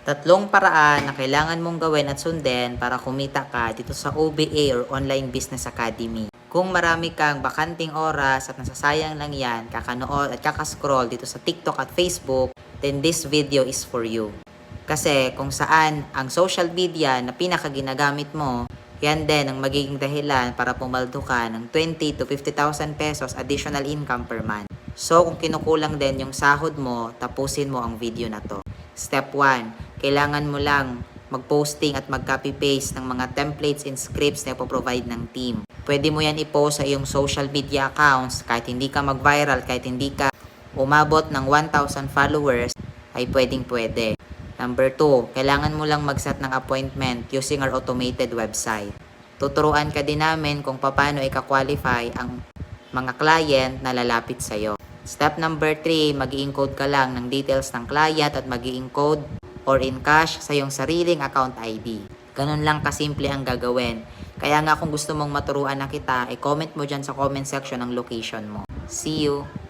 Tatlong paraan na kailangan mong gawin at sundin para kumita ka dito sa OBA or Online Business Academy. Kung marami kang bakanting oras at nasasayang lang yan, kakanood at kakascroll dito sa TikTok at Facebook, then this video is for you. Kasi kung saan ang social media na pinakaginagamit mo, yan din ang magiging dahilan para pumaldo ka ng 20 to 50,000 pesos additional income per month. So kung kinukulang din yung sahod mo, tapusin mo ang video na to. Step 1, kailangan mo lang mag-posting at mag-copy-paste ng mga templates and scripts na ipoprovide ng team. Pwede mo yan i-post sa iyong social media accounts kahit hindi ka mag-viral, kahit hindi ka umabot ng 1,000 followers, ay pwedeng-pwede. Number 2, kailangan mo lang mag-set ng appointment using our automated website. Tuturuan ka din namin kung paano ika-qualify ang mga client na lalapit sa'yo. Step number 3, mag-i-encode ka lang ng details ng client at mag-i-encode or in cash sa iyong sariling account ID. Ganun lang kasimple ang gagawin. Kaya nga kung gusto mong maturuan na kita, i-comment mo dyan sa comment section ang location mo. See you!